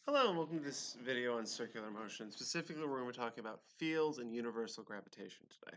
Hello and welcome to this video on circular motion. Specifically, we're going to be talking about fields and universal gravitation today.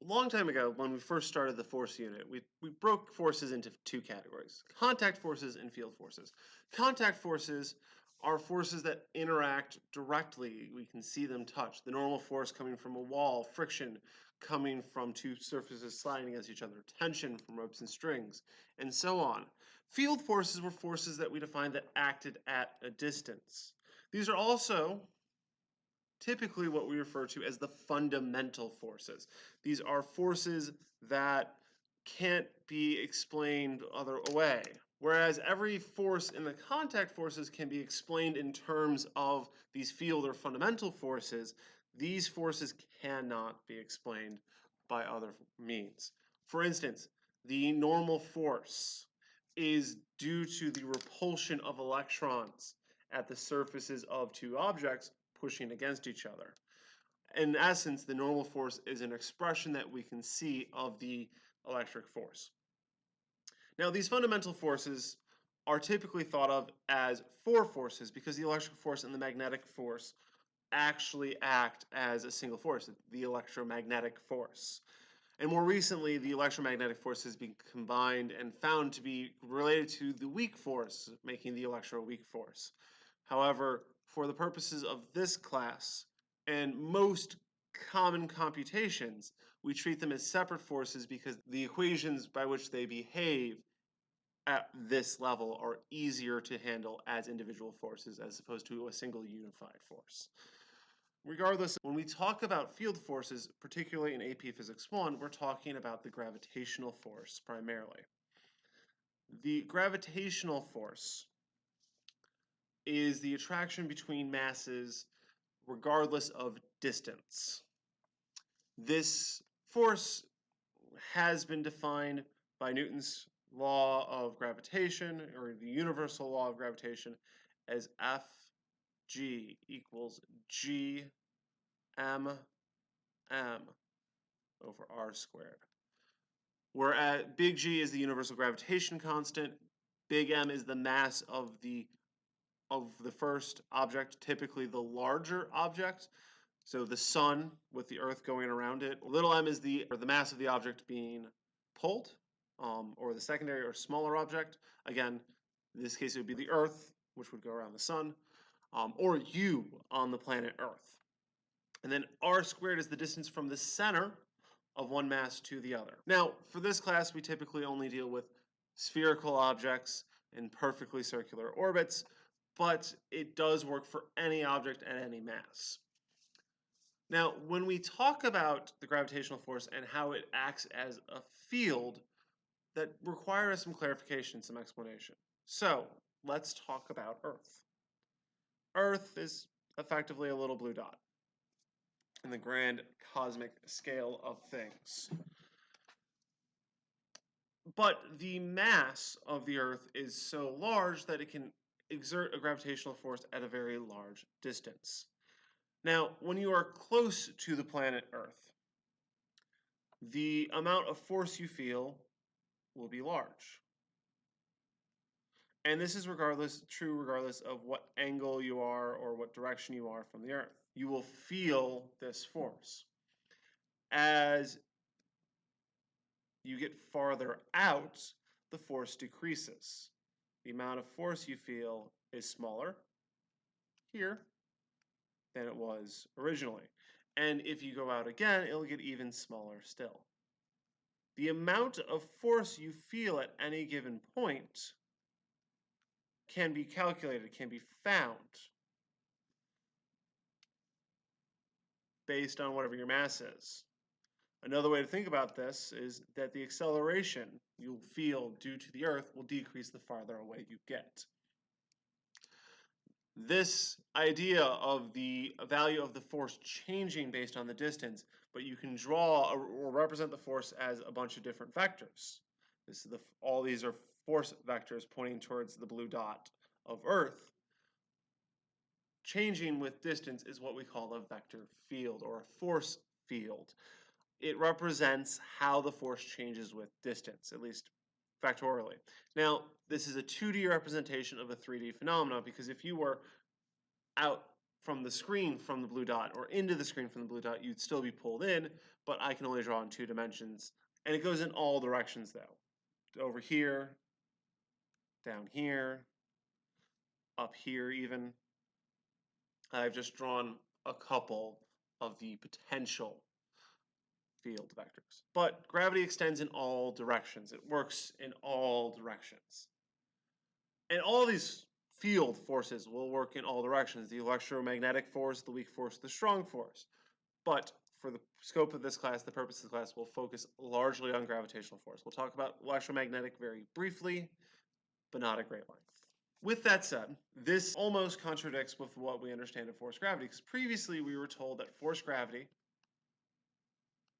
A long time ago, when we first started the force unit, we broke forces into two categories: contact forces and field forces. Contact forces are forces that interact directly. We can see them touch. The normal force coming from a wall, friction coming from two surfaces sliding against each other, tension from ropes and strings, and so on. Field forces were forces that we defined that acted at a distance. These are also typically what we refer to as the fundamental forces. These are forces that can't be explained other way. Whereas every force in the contact forces can be explained in terms of these field or fundamental forces, these forces cannot be explained by other means. For instance, the normal force is due to the repulsion of electrons at the surfaces of two objects pushing against each other. In essence, the normal force is an expression that we can see of the electric force. Now, these fundamental forces are typically thought of as four forces because the electric force and the magnetic force actually act as a single force, the electromagnetic force. And more recently, the electromagnetic force has been combined and found to be related to the weak force, making the electroweak force. However, for the purposes of this class and most common computations, we treat them as separate forces because the equations by which they behave at this level are easier to handle as individual forces as opposed to a single unified force. Regardless, when we talk about field forces, particularly in AP Physics 1, we're talking about the gravitational force primarily. The gravitational force is the attraction between masses regardless of distance. This force has been defined by Newton's law of gravitation, or the universal law of gravitation, as Fg equals G m over r squared. Where big G is the universal gravitation constant, big M is the mass of the first object, typically the larger object. So the sun with the earth going around it. Little m is the mass of the object being pulled, or the secondary or smaller object. Again, in this case it would be the earth, which would go around the sun, or you on the planet Earth. And then r squared is the distance from the center of one mass to the other. Now, for this class, we typically only deal with spherical objects in perfectly circular orbits, but it does work for any object at any mass. Now, when we talk about the gravitational force and how it acts as a field, that requires some clarification, some explanation. So, let's talk about Earth. Earth is effectively a little blue dot in the grand cosmic scale of things. But the mass of the Earth is so large that it can exert a gravitational force at a very large distance. Now, when you are close to the planet Earth, the amount of force you feel will be large. And this is true regardless of what angle you are or what direction you are from the Earth. You will feel this force. As you get farther out, the force decreases. The amount of force you feel is smaller here than it was originally. And if you go out again, it'll get even smaller still. The amount of force you feel at any given point can be calculated, can be found based on whatever your mass is. Another way to think about this is that the acceleration you'll feel due to the Earth will decrease the farther away you get. This idea of the value of the force changing based on the distance, but you can draw or represent the force as a bunch of different vectors. All these are force vectors pointing towards the blue dot of Earth. Changing with distance is what we call a vector field or a force field. It represents how the force changes with distance, at least factorially. Now, this is a 2D representation of a 3D phenomenon, because if you were out from the screen from the blue dot or into the screen from the blue dot, you'd still be pulled in, but I can only draw in 2 dimensions. And it goes in all directions though. Over here, down here, up here even. I've just drawn a couple of the potential field vectors. But gravity extends in all directions. It works in all directions. And all these field forces will work in all directions. The electromagnetic force, the weak force, the strong force. But for the scope of this class, the purpose of the class, we'll focus largely on gravitational force. We'll talk about electromagnetic very briefly, but not at great length. With that said, this almost contradicts with what we understand of force gravity, because previously we were told that force gravity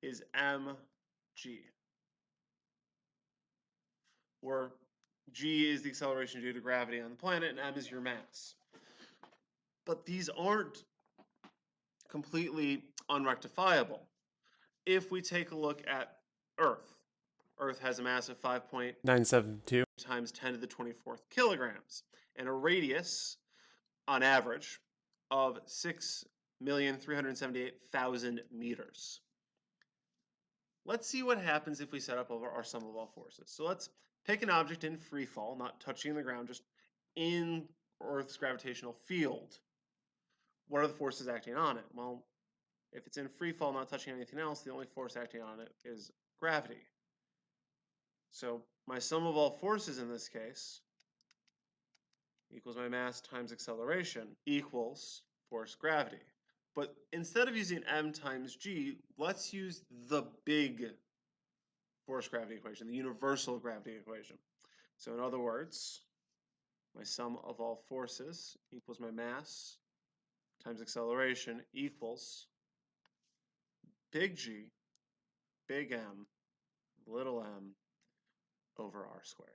is mg, where g is the acceleration due to gravity on the planet and m is your mass. But these aren't completely unrectifiable. If we take a look at Earth, Earth has a mass of 5.972 times 10 to the 24th kilograms and a radius, on average, of 6,378,000 meters. Let's see what happens if we set up our sum of all forces. So let's pick an object in free fall, not touching the ground, just in Earth's gravitational field. What are the forces acting on it? Well, if it's in free fall, not touching anything else, the only force acting on it is gravity. So my sum of all forces in this case equals my mass times acceleration equals force gravity. But instead of using m times g, let's use the big force gravity equation, the universal gravity equation. So in other words, my sum of all forces equals my mass times acceleration equals big G, big M, little m over r squared.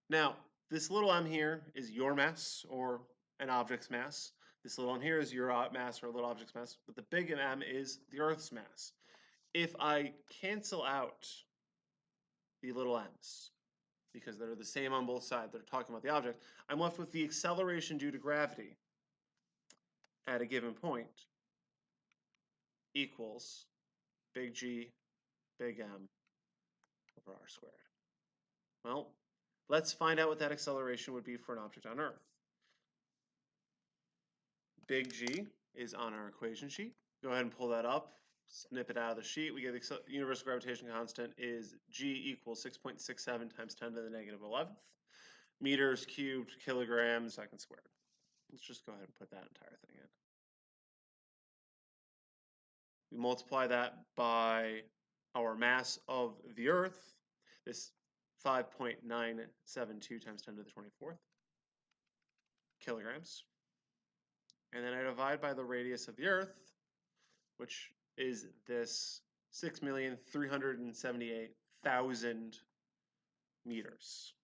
Now, this little m here is your mass or an object's mass. This little m here is your mass or a little object's mass, but the big M is the Earth's mass. If I cancel out the little m's, because they're the same on both sides, they're talking about the object, I'm left with the acceleration due to gravity at a given point equals big G, big M over r squared. Well, let's find out what that acceleration would be for an object on Earth. Big G is on our equation sheet. Go ahead and pull that up, snip it out of the sheet. We get the universal gravitation constant is G equals 6.67 times 10 to the negative 11th meters cubed kilograms second squared. Let's just go ahead and put that entire thing in. We multiply that by our mass of the Earth, this 5.972 times 10 to the 24th kilograms. And then I divide by the radius of the Earth, which is this 6,378,000 meters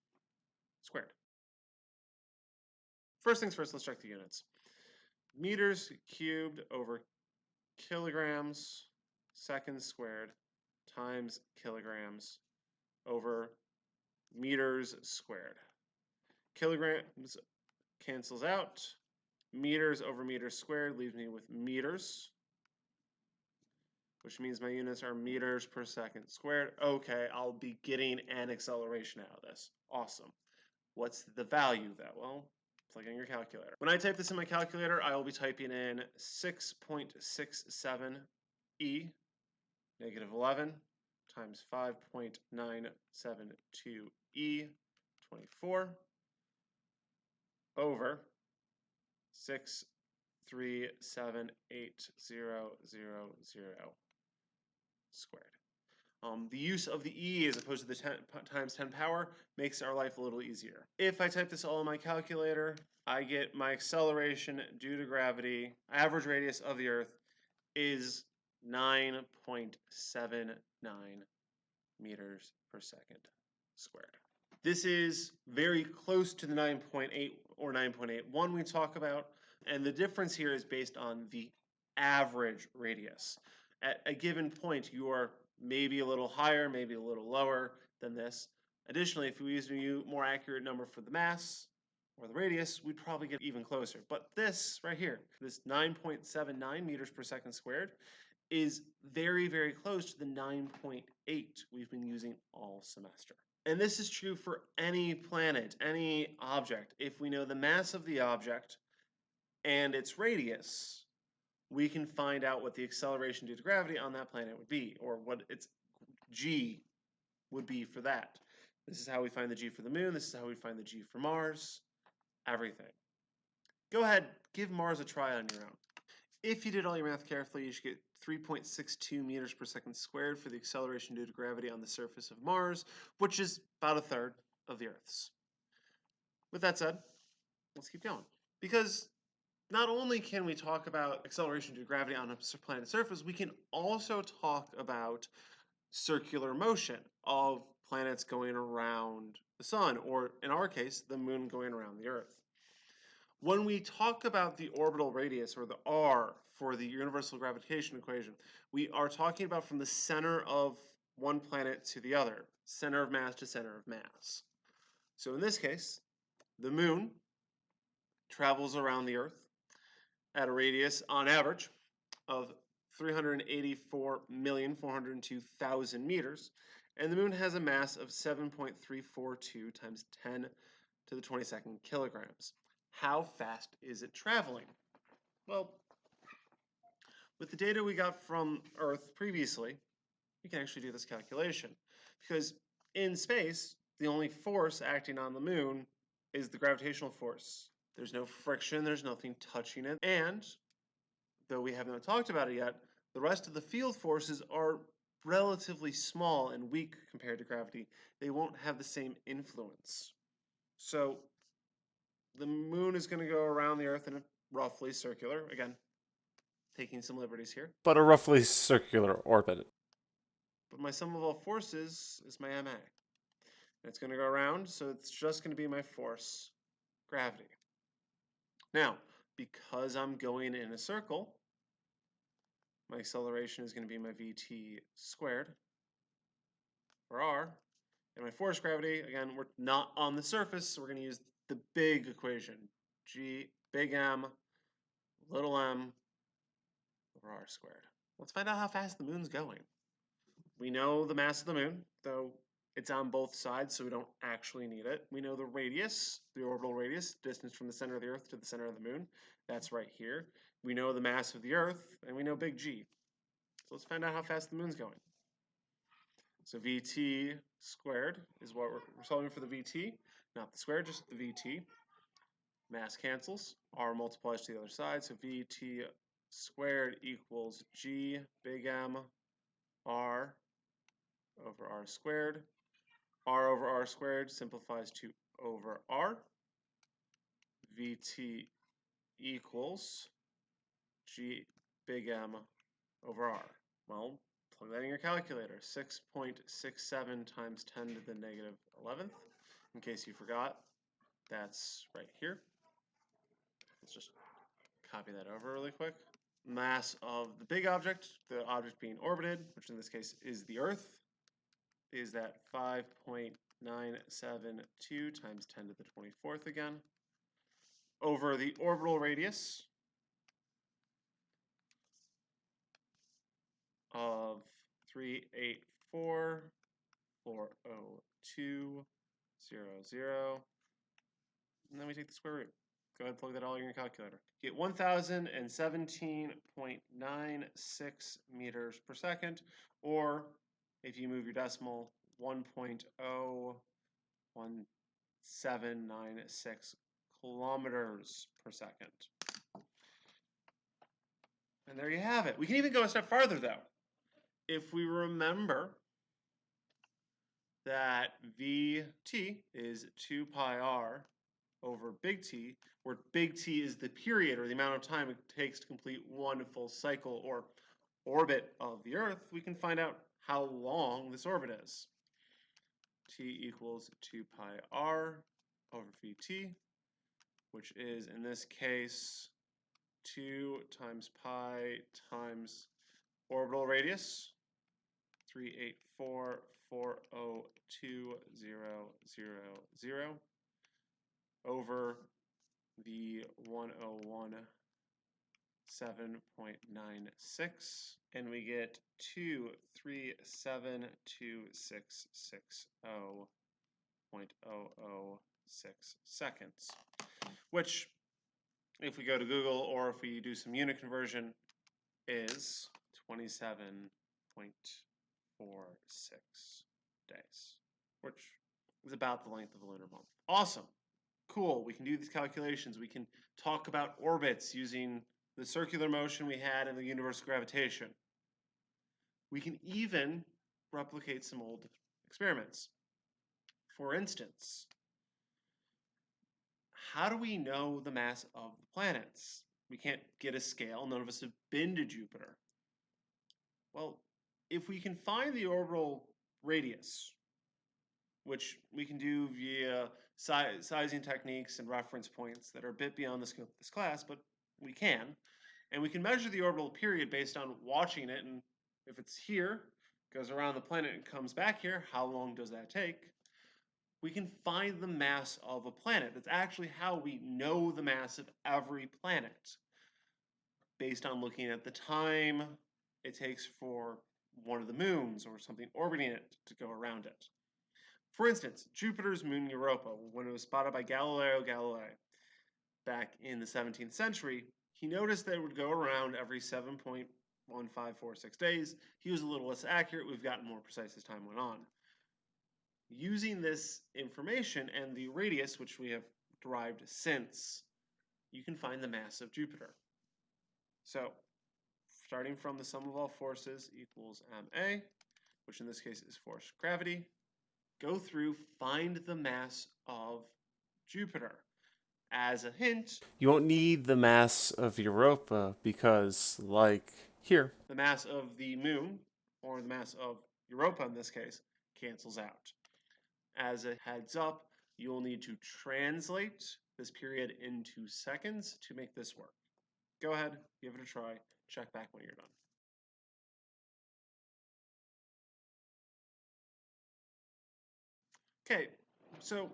squared. First things first, let's check the units. Meters cubed over kilograms seconds squared times kilograms over meters squared. Kilograms cancels out. Meters over meters squared leaves me with meters, which means my units are meters per second squared. Okay, I'll be getting an acceleration out of this. Awesome. What's the value though? Well, plug in your calculator. When I type this in my calculator, I will be typing in 6.67 e negative 11 times 5.972 e 24 over 6378000 squared. The use of the e as opposed to the 10 times 10 power makes our life a little easier. If I type this all in my calculator, I get my acceleration due to gravity, average radius of the Earth is 9.79 meters per second squared. This is very close to the 9.8 or 9.81 we talk about, and the difference here is based on the average radius. At a given point, you are maybe a little higher, maybe a little lower. than this. Additionally, if we use a more accurate number for the mass or the radius, we'd probably get even closer. But this right here, this 9.79 meters per second squared, is very, very close to the 9.8 we've been using all semester. And this is true for any planet, any object. If we know the mass of the object and its radius, we can find out what the acceleration due to gravity on that planet would be, or what its g would be for that. This is how we find the g for the moon. This is how we find the g for Mars. Everything. Go ahead, give Mars a try on your own. If you did all your math carefully, you should get 3.62 meters per second squared for the acceleration due to gravity on the surface of Mars, which is about a third of the Earth's. With that said, let's keep going. Because not only can we talk about acceleration due to gravity on a planet's surface, we can also talk about circular motion of planets going around the sun, or in our case, the moon going around the Earth. When we talk about the orbital radius, or the r, for the universal gravitation equation, we are talking about from the center of one planet to the other, center of mass to center of mass. So in this case, the moon travels around the Earth at a radius, on average, of 384,402,000 meters, and the moon has a mass of 7.342 times 10 to the 22nd kilograms. How fast is it traveling? Well, with the data we got from Earth previously, we can actually do this calculation. Because in space, the only force acting on the moon is the gravitational force. There's no friction, there's nothing touching it, and though we have not talked about it yet, the rest of the field forces are relatively small and weak compared to gravity. They won't have the same influence. So the moon is going to go around the Earth in a roughly circular, again, taking some liberties here, but a roughly circular orbit. But my sum of all forces is my ma. And it's going to go around, so it's just going to be my force, gravity. Now, because I'm going in a circle, my acceleration is going to be my vt squared, or r. And my force gravity, again, we're not on the surface, so we're going to use the big equation. G, big M, little m, over r squared. Let's find out how fast the moon's going. We know the mass of the moon, though it's on both sides, so we don't actually need it. We know the radius, the orbital radius, distance from the center of the Earth to the center of the moon. That's right here. We know the mass of the Earth, and we know big G. So let's find out how fast the moon's going. So VT squared is what we're solving for, the VT, not the square, just the VT. Mass cancels. R multiplies to the other side, so VT squared equals G, big M, R over R squared. R over R squared simplifies to over R. VT equals G, big M, over R. Well, plug that in your calculator. 6.67 times 10 to the negative 11th. In case you forgot, that's right here. Let's just copy that over really quick. Mass of the big object, the object being orbited, which in this case is the Earth, is that 5.972 times 10 to the 24th again, over the orbital radius of 384,402,00, and then we take the square root. Go ahead and plug that all in your calculator. Get 1,017.96 meters per second, or if you move your decimal, 1.01796 kilometers per second. And there you have it. We can even go a step farther, though. If we remember that Vt is 2 pi r over big T, where big T is the period or the amount of time it takes to complete one full cycle or orbit of the Earth, we can find out how long this orbit is. T equals 2 pi r over Vt, which is, in this case, 2 times pi times orbital radius, 402,000 over the 101.7.96, and we get 2372660.006 seconds, which, if we go to Google or if we do some unit conversion, is 27.46 days, which is about the length of a lunar month. Awesome. Cool. We can do these calculations. We can talk about orbits using the circular motion we had in the universal gravitation. We can even replicate some old experiments. For instance, how do we know the mass of the planets? We can't get a scale. None of us have been to Jupiter. Well, if we can find the orbital radius, which we can do via sizing techniques and reference points that are a bit beyond the scope of this class, but we can. And we can measure the orbital period based on watching it, and if it's here, goes around the planet and comes back here, how long does that take? We can find the mass of a planet. That's actually how we know the mass of every planet, based on looking at the time it takes for one of the moons or something orbiting it to go around it. For instance, Jupiter's moon Europa, when it was spotted by Galileo Galilei back in the 17th century, he noticed that it would go around every 7.1546 days. He was a little less accurate. We've gotten more precise as time went on. Using this information and the radius, which we have derived since, you can find the mass of Jupiter. So, starting from the sum of all forces equals ma, which in this case is force gravity, go through, find the mass of Jupiter. As a hint, You won't need the mass of Europa because, like here, the mass of the moon, or the mass of Europa in this case, cancels out. As a heads up, you will need to translate this period into seconds to make this work. Go ahead, give it a try, check back when you're done. Okay, so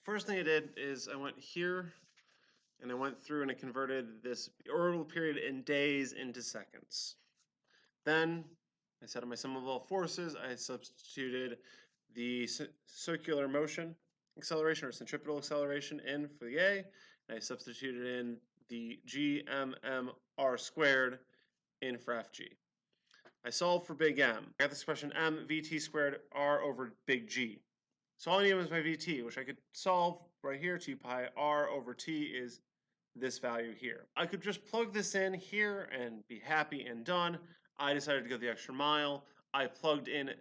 first thing I did is I went here and I went through and I converted this orbital period in days into seconds. Then I set up my sum of all forces. I substituted the circular motion acceleration or centripetal acceleration in for the A, and I substituted in the gmmr squared in for fg. I solved for big M. I got this expression m vt squared r over big G. So all I need was my vt, which I could solve right here. 2 pi r over t is this value here. I could just plug this in here and be happy and done. I decided to go the extra mile. I plugged in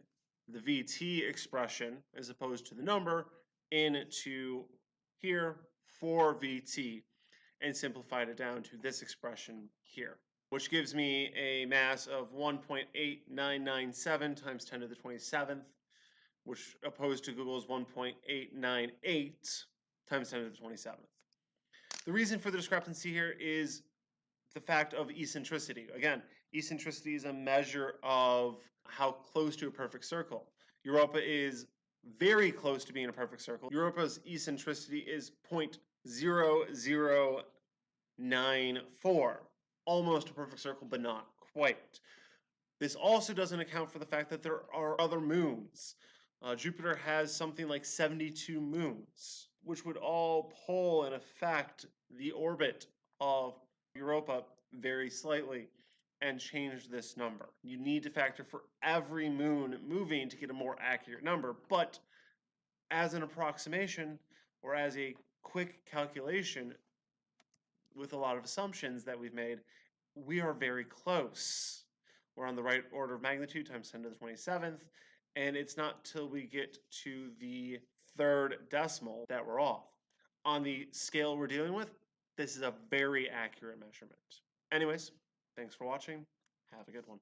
the VT expression as opposed to the number into here for VT and simplified it down to this expression here, which gives me a mass of 1.8997 times 10 to the 27th, which opposed to Google's 1.898 times 10 to the 27th. The reason for the discrepancy here is the fact of eccentricity. Again, eccentricity is a measure of how close to a perfect circle. Europa is very close to being a perfect circle. Europa's eccentricity is 0.0094, almost a perfect circle, but not quite. This also doesn't account for the fact that there are other moons. Jupiter has something like 72 moons, which would all pull and affect the orbit of Europa very slightly and change this number. You need to factor for every moon moving to get a more accurate number, but as an approximation or as a quick calculation with a lot of assumptions that we've made, we are very close. We're on the right order of magnitude times 10 to the 27th, and it's not till we get to the third decimal that we're off. On the scale we're dealing with, this is a very accurate measurement. Anyways, thanks for watching. Have a good one.